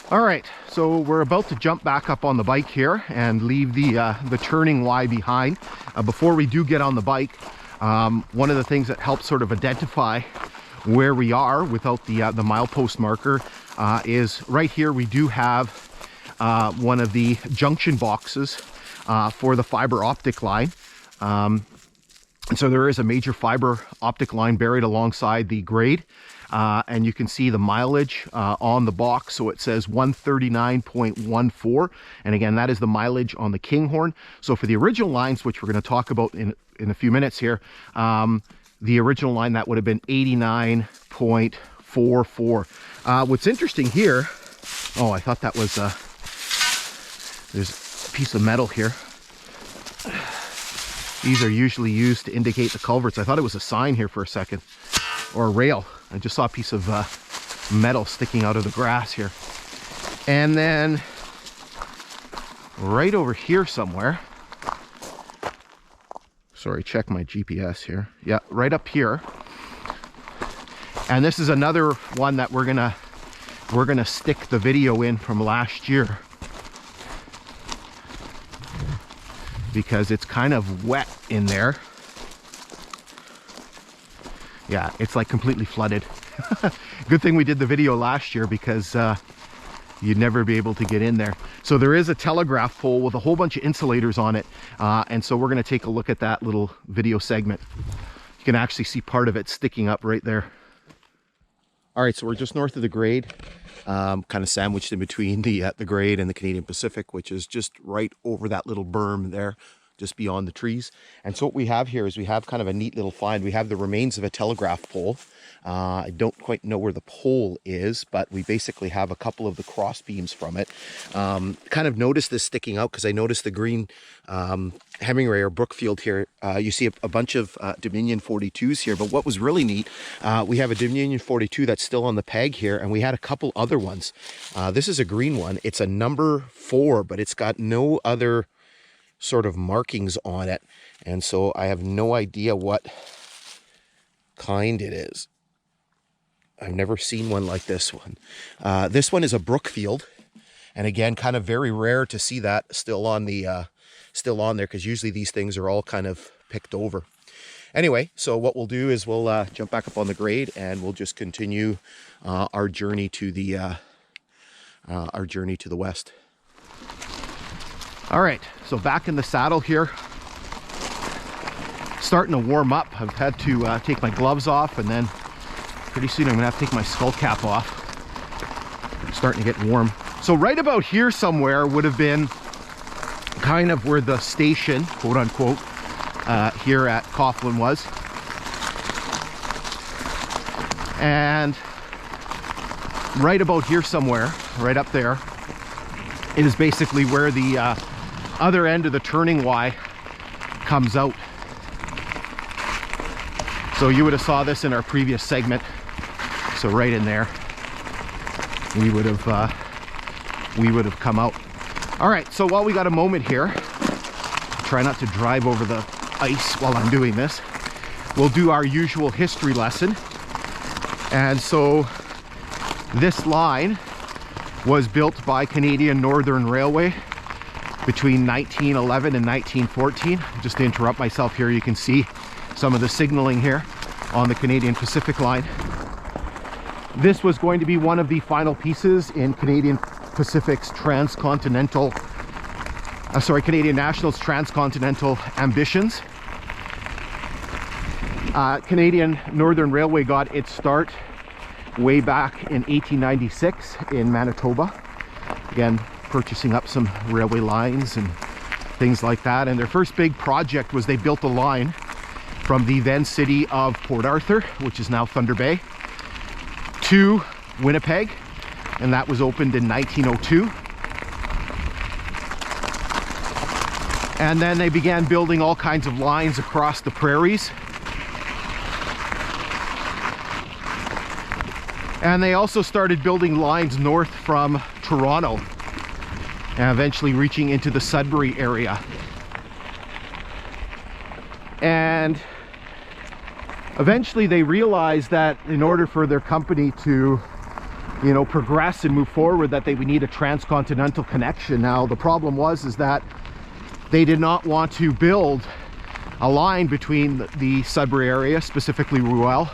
All right, so we're about to jump back up on the bike here and leave the turning Y behind. Before we do get on the bike, one of the things that helps sort of identify where we are without the milepost marker is right here. We do have one of the junction boxes for the fiber optic line. So there is a major fiber optic line buried alongside the grade. And you can see the mileage on the box. So it says 139.14. And again, that is the mileage on the Kinghorn. So for the original lines, which we're going to talk about in a few minutes here, the original line, that would have been 89.44. What's interesting here, oh, I thought that was, there's a piece of metal here. These are usually used to indicate the culverts. I thought it was a sign here for a second, or a rail. I just saw a piece of metal sticking out of the grass here. And then right over here somewhere, sorry, check my GPS here. Yeah, right up here. And this is another one that we're gonna stick the video in from last year, because it's kind of wet in there. Yeah, it's like completely flooded. Good thing we did the video last year, because you'd never be able to get in there. So there is a telegraph pole with a whole bunch of insulators on it. And so we're gonna take a look at that little video segment. You can actually see part of it sticking up right there. All right, so we're just north of the grade, kind of sandwiched in between the grade and the Canadian Pacific, which is just right over that little berm there, just beyond the trees. And so what we have here is we have kind of a neat little find. We have the remains of a telegraph pole. I don't quite know where the pole is, but we basically have a couple of the cross beams from it. Kind of noticed this sticking out because I noticed the green Hemingway or Brookfield here. You see a bunch of Dominion 42s here, but what was really neat, we have a Dominion 42 that's still on the peg here, and we had a couple other ones. This is a green one. It's a number 4, but it's got no other sort of markings on it, and so I have no idea what kind it is. I've never seen one like this one. This one is a Brookfield, and again, kind of very rare to see that still on there, because usually these things are all kind of picked over. Anyway, so what we'll do is we'll jump back up on the grade, and we'll just continue our journey to the west. All right, so back in the saddle here, starting to warm up. I've had to take my gloves off, and then pretty soon I'm gonna have to take my skull cap off. I'm starting to get warm. So right about here somewhere would have been kind of where the station, quote unquote, here at Coughlin was. And right about here somewhere, right up there, is basically where the other end of the turning Y comes out. So you would have saw this in our previous segment. So right in there, we would have come out. All right, so while we got a moment here, try not to drive over the ice while I'm doing this, we'll do our usual history lesson. And so this line was built by Canadian Northern Railway between 1911 and 1914. Just to interrupt myself here, you can see some of the signaling here on the Canadian Pacific line. This was going to be one of the final pieces in Canadian Pacific's Canadian National's transcontinental ambitions. Canadian Northern Railway got its start way back in 1896 in Manitoba. Again, purchasing up some railway lines and things like that. And their first big project was they built a line from the then city of Port Arthur, which is now Thunder Bay, to Winnipeg, and that was opened in 1902. And then they began building all kinds of lines across the prairies. And they also started building lines north from Toronto, and eventually reaching into the Sudbury area. And eventually they realized that in order for their company to you know, progress and move forward, that they would need a transcontinental connection. Now, the problem is that they did not want to build a line between the Sudbury area, specifically Ruel,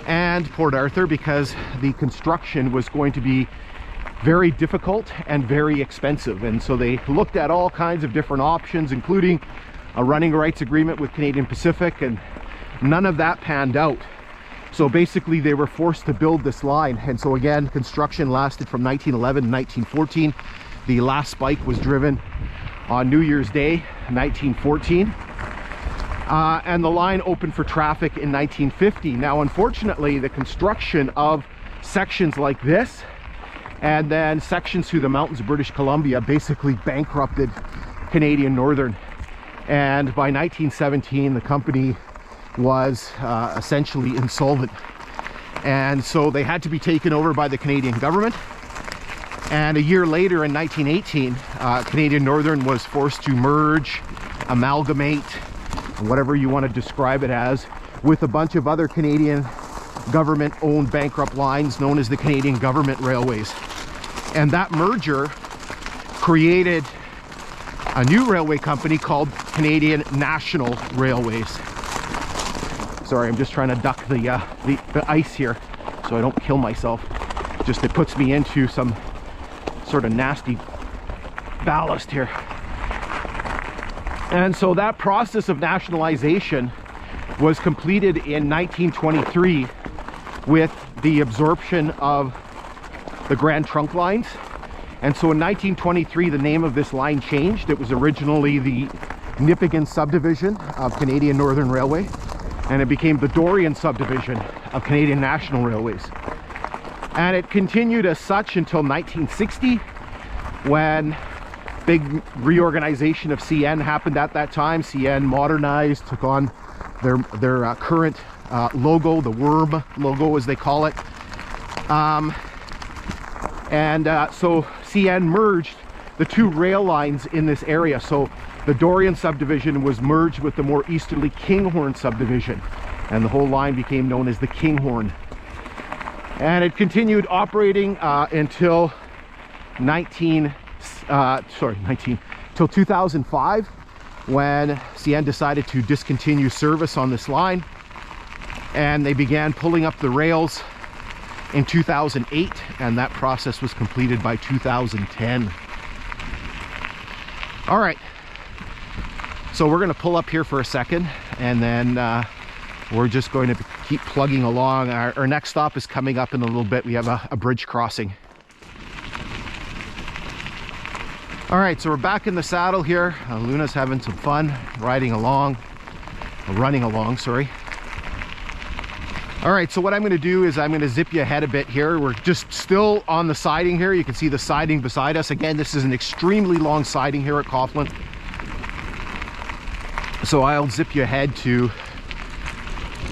and Port Arthur, because the construction was going to be very difficult and very expensive. And so they looked at all kinds of different options, including a running rights agreement with Canadian Pacific, and none of that panned out. So basically they were forced to build this line. And so again, construction lasted from 1911 to 1914. The last spike was driven on New Year's Day, 1914. And the line opened for traffic in 1950. Now, unfortunately, the construction of sections like this and then sections through the mountains of British Columbia basically bankrupted Canadian Northern. And by 1917, the company was essentially insolvent. And so they had to be taken over by the Canadian government. And a year later, in 1918, Canadian Northern was forced to merge, amalgamate, whatever you want to describe it as, with a bunch of other Canadian government-owned bankrupt lines known as the Canadian Government Railways. And that merger created a new railway company called Canadian National Railways. Sorry, I'm just trying to duck the ice here so I don't kill myself. Just it puts me into some sort of nasty ballast here. And so that process of nationalization was completed in 1923 with the absorption of the Grand Trunk lines. And so in 1923, the name of this line changed. It was originally the Nipigon Subdivision of Canadian Northern Railway, and it became the Dorion Subdivision of Canadian National Railways. And it continued as such until 1960, when big reorganization of CN happened at that time. CN modernized, took on their current logo, the worm logo as they call it. So CN merged the two rail lines in this area. So the Dorion subdivision was merged with the more easterly Kinghorn subdivision, and the whole line became known as the Kinghorn. And it continued operating until 2005, when CN decided to discontinue service on this line, and they began pulling up the rails in 2008, and that process was completed by 2010. All right, so we're going to pull up here for a second, and then we're just going to keep plugging along. Our next stop is coming up in a little bit. We have a bridge crossing. All right, so we're back in the saddle here. Luna's having some fun running along, sorry. All right, so what I'm going to do is I'm going to zip you ahead a bit here. We're just still on the siding here. You can see the siding beside us. Again, this is an extremely long siding here at Coughlin. So I'll zip you ahead to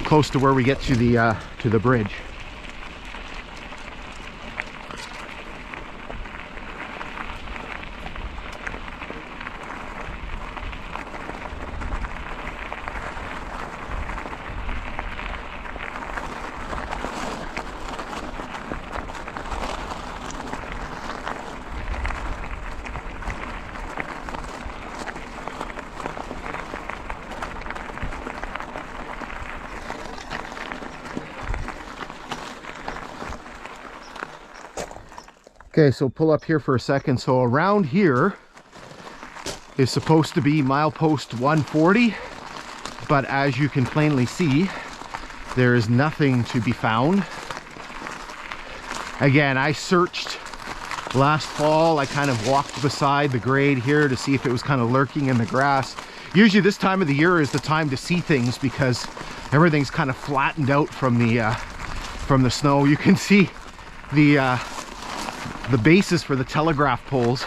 close to where we get to the bridge. Okay, so pull up here for a second. So around here is supposed to be milepost 140, but as you can plainly see, there is nothing to be found. Again, I searched last fall. I kind of walked beside the grade here to see if it was kind of lurking in the grass. Usually this time of the year is the time to see things because everything's kind of flattened out from the snow. You can see the bases for the telegraph poles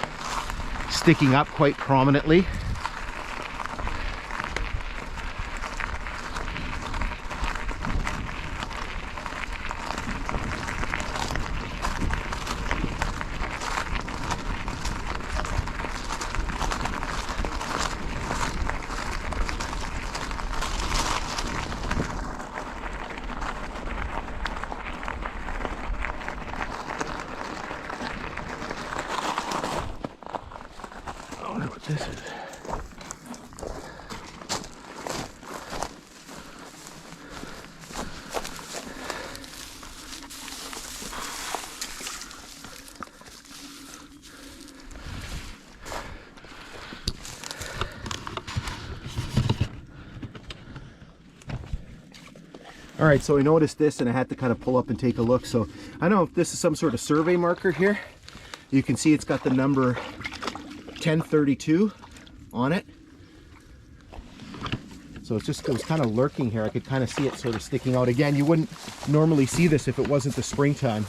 sticking up quite prominently. I wonder what this is. All right, so I noticed this and I had to kind of pull up and take a look. So I don't know if this is some sort of survey marker here. You can see it's got the number 1032 on it. So it was kind of lurking here. I could kind of see it sort of sticking out. Again, you wouldn't normally see this if it wasn't the springtime.